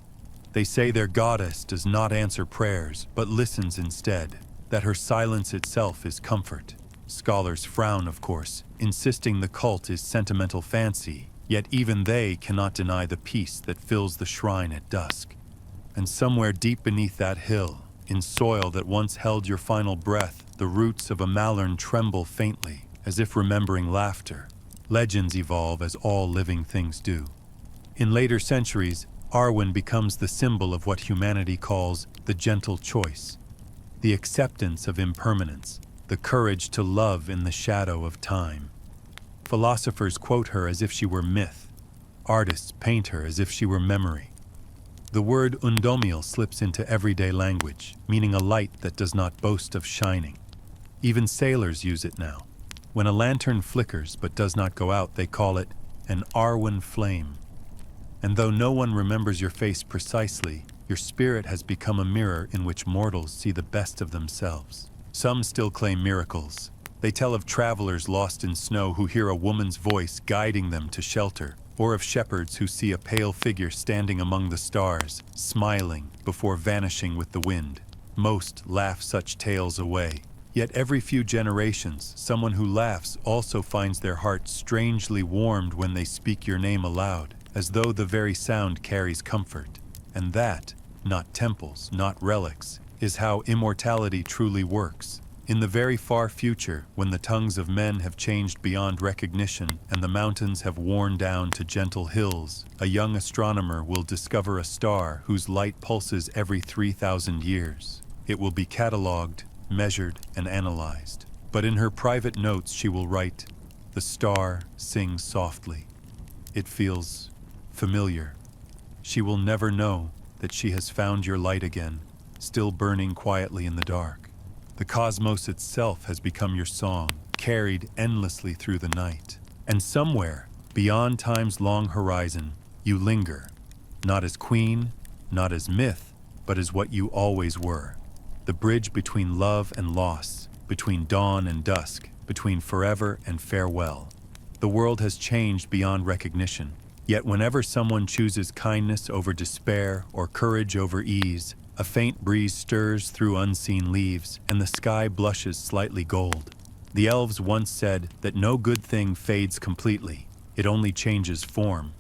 They say their goddess does not answer prayers, but listens instead, that her silence itself is comfort. Scholars frown, of course, insisting the cult is sentimental fancy, yet even they cannot deny the peace that fills the shrine at dusk. And somewhere deep beneath that hill, in soil that once held your final breath, the roots of a malern tremble faintly, as if remembering laughter. Legends evolve as all living things do. In later centuries, Arwen becomes the symbol of what humanity calls the gentle choice, the acceptance of impermanence, the courage to love in the shadow of time. Philosophers quote her as if she were myth. Artists paint her as if she were memory. The word Undómiel slips into everyday language, meaning a light that does not boast of shining. Even sailors use it now. When a lantern flickers but does not go out, they call it an Arwen flame. And though no one remembers your face precisely, your spirit has become a mirror in which mortals see the best of themselves. Some still claim miracles. They tell of travelers lost in snow who hear a woman's voice guiding them to shelter, or of shepherds who see a pale figure standing among the stars, smiling before vanishing with the wind. Most laugh such tales away. Yet every few generations, someone who laughs also finds their heart strangely warmed when they speak your name aloud, as though the very sound carries comfort. And that, not temples, not relics, is how immortality truly works. In the very far future, when the tongues of men have changed beyond recognition and the mountains have worn down to gentle hills, a young astronomer will discover a star whose light pulses every 3,000 years. It will be catalogued, measured, and analyzed. But in her private notes she will write, "The star sings softly. It feels familiar." She will never know that she has found your light again, still burning quietly in the dark. The cosmos itself has become your song, carried endlessly through the night. And somewhere, beyond time's long horizon, you linger, not as queen, not as myth, but as what you always were. The bridge between love and loss, between dawn and dusk, between forever and farewell. The world has changed beyond recognition, yet whenever someone chooses kindness over despair or courage over ease, a faint breeze stirs through unseen leaves, and the sky blushes slightly gold. The elves once said that no good thing fades completely, it only changes form.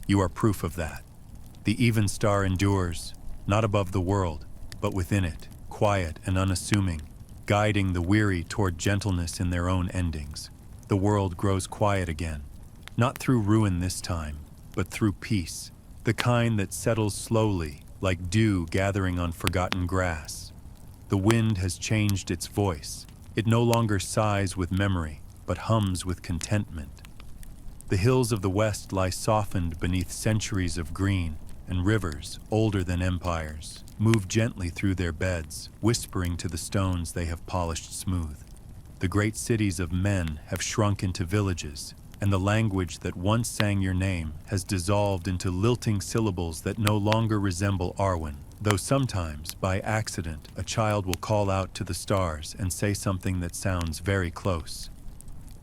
You are proof of that. The Evenstar endures, not above the world, but within it, quiet and unassuming, guiding the weary toward gentleness in their own endings. The world grows quiet again, not through ruin this time, but through peace, the kind that settles slowly, like dew gathering on forgotten grass. The wind has changed its voice. It no longer sighs with memory, but hums with contentment. The hills of the west lie softened beneath centuries of green, and rivers, older than empires, move gently through their beds, whispering to the stones they have polished smooth. The great cities of men have shrunk into villages, and the language that once sang your name has dissolved into lilting syllables that no longer resemble Arwen, though sometimes, by accident, a child will call out to the stars and say something that sounds very close.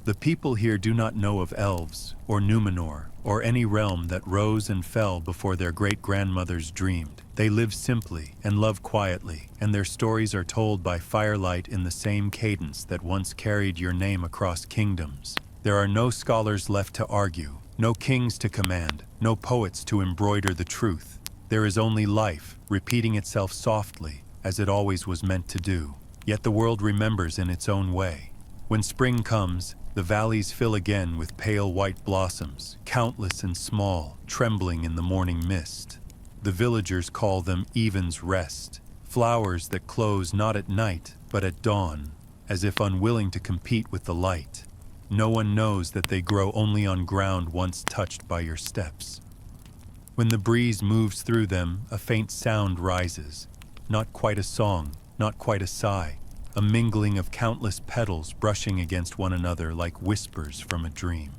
The people here do not know of elves, or Numenor, or any realm that rose and fell before their great-grandmothers dreamed. They live simply and love quietly, and their stories are told by firelight in the same cadence that once carried your name across kingdoms. There are no scholars left to argue, no kings to command, no poets to embroider the truth. There is only life, repeating itself softly, as it always was meant to do. Yet the world remembers in its own way. When spring comes, the valleys fill again with pale white blossoms, countless and small, trembling in the morning mist. The villagers call them Even's Rest, flowers that close not at night, but at dawn, as if unwilling to compete with the light. No one knows that they grow only on ground once touched by your steps. When the breeze moves through them, a faint sound rises. Not quite a song, not quite a sigh, a mingling of countless petals brushing against one another like whispers from a dream.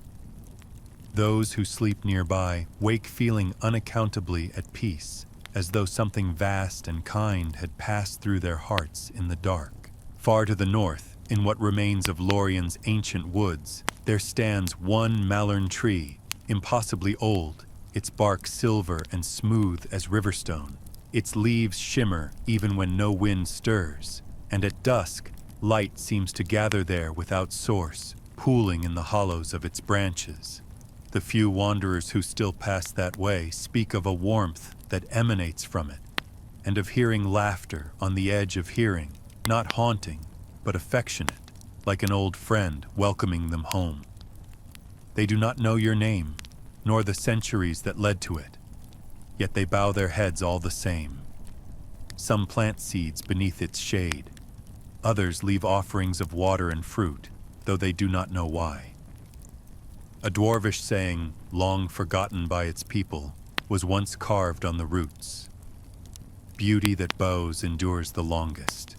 Those who sleep nearby wake feeling unaccountably at peace, as though something vast and kind had passed through their hearts in the dark. Far to the north, in what remains of Lóthrien's ancient woods, there stands one malern tree, impossibly old, its bark silver and smooth as riverstone. Its leaves shimmer even when no wind stirs, and at dusk, light seems to gather there without source, pooling in the hollows of its branches. The few wanderers who still pass that way speak of a warmth that emanates from it, and of hearing laughter on the edge of hearing, not haunting, but affectionate, like an old friend welcoming them home. They do not know your name, nor the centuries that led to it, yet they bow their heads all the same. Some plant seeds beneath its shade. Others leave offerings of water and fruit, though they do not know why. A dwarvish saying, long forgotten by its people, was once carved on the roots. Beauty that bows endures the longest.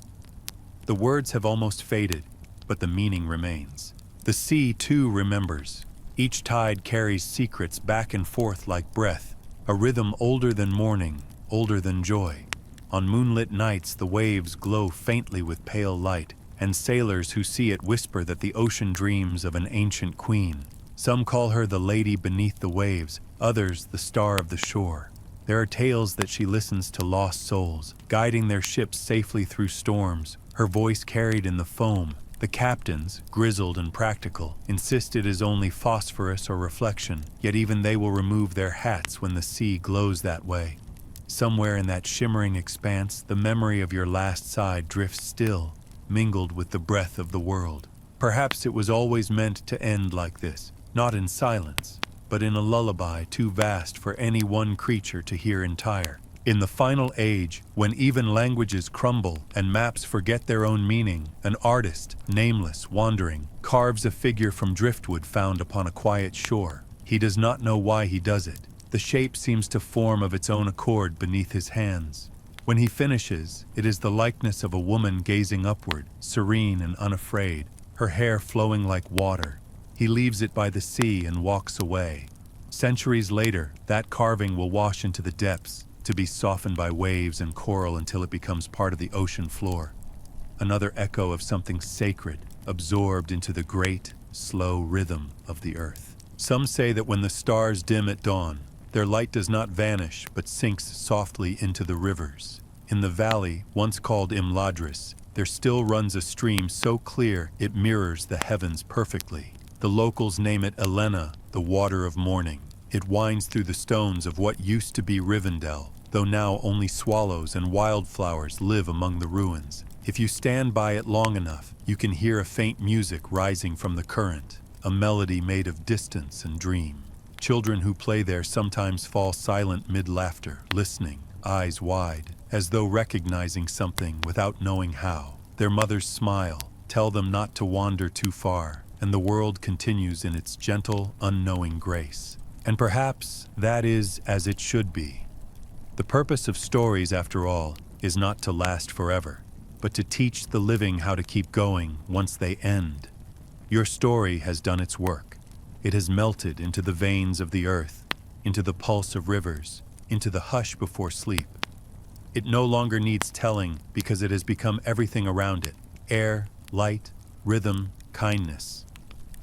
The words have almost faded, but the meaning remains. The sea, too, remembers. Each tide carries secrets back and forth like breath, a rhythm older than morning, older than joy. On moonlit nights, the waves glow faintly with pale light, and sailors who see it whisper that the ocean dreams of an ancient queen. Some call her the lady beneath the waves, others the star of the shore. There are tales that she listens to lost souls, guiding their ships safely through storms, her voice carried in the foam. The captains, grizzled and practical, insist it is only phosphorus or reflection, yet even they will remove their hats when the sea glows that way. Somewhere in that shimmering expanse, the memory of your last sigh drifts still, mingled with the breath of the world. Perhaps it was always meant to end like this, not in silence, but in a lullaby too vast for any one creature to hear entire. In the final age, when even languages crumble and maps forget their own meaning, an artist, nameless, wandering, carves a figure from driftwood found upon a quiet shore. He does not know why he does it. The shape seems to form of its own accord beneath his hands. When he finishes, it is the likeness of a woman gazing upward, serene and unafraid, her hair flowing like water. He leaves it by the sea and walks away. Centuries later, that carving will wash into the depths, to be softened by waves and coral until it becomes part of the ocean floor. Another echo of something sacred, absorbed into the great, slow rhythm of the earth. Some say that when the stars dim at dawn, their light does not vanish but sinks softly into the rivers. In the valley, once called Imladris, there still runs a stream so clear it mirrors the heavens perfectly. The locals name it Elena, the water of morning. It winds through the stones of what used to be Rivendell, though now only swallows and wildflowers live among the ruins. If you stand by it long enough, you can hear a faint music rising from the current, a melody made of distance and dream. Children who play there sometimes fall silent mid-laughter, listening, eyes wide, as though recognizing something without knowing how. Their mothers smile, tell them not to wander too far, and the world continues in its gentle, unknowing grace. And perhaps that is as it should be. The purpose of stories, after all, is not to last forever, but to teach the living how to keep going once they end. Your story has done its work. It has melted into the veins of the earth, into the pulse of rivers, into the hush before sleep. It no longer needs telling because it has become everything around it: air, light, rhythm, kindness.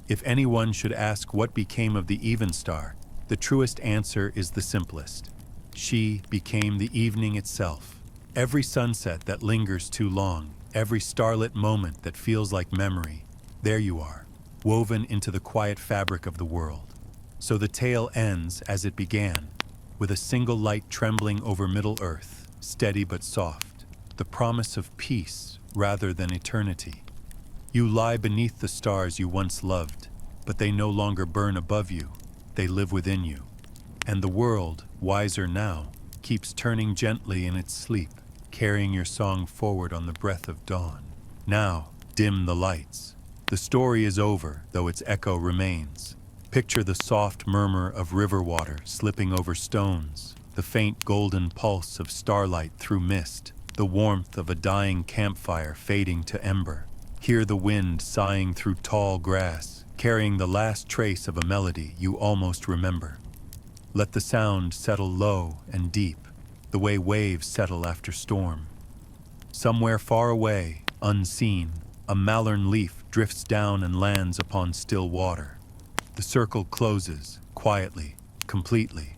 If anyone should ask what became of the Evenstar, the truest answer is the simplest. She became the evening itself. Every sunset that lingers too long, every starlit moment that feels like memory, there you are, woven into the quiet fabric of the world. So the tale ends as it began, with a single light trembling over Middle-earth, steady but soft, the promise of peace rather than eternity. You lie beneath the stars you once loved, but they no longer burn above you. They live within you. And the world, wiser now, keeps turning gently in its sleep, carrying your song forward on the breath of dawn. Now, dim the lights. The story is over, though its echo remains. Picture the soft murmur of river water slipping over stones, the faint golden pulse of starlight through mist, the warmth of a dying campfire fading to ember. Hear the wind sighing through tall grass, carrying the last trace of a melody you almost remember. Let the sound settle low and deep, the way waves settle after storm. Somewhere far away, unseen, a malern leaf drifts down and lands upon still water. The circle closes, quietly, completely.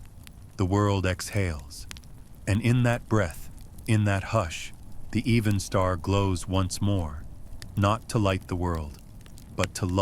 The world exhales. And in that breath, in that hush, the Evenstar glows once more, not to light the world, but to lull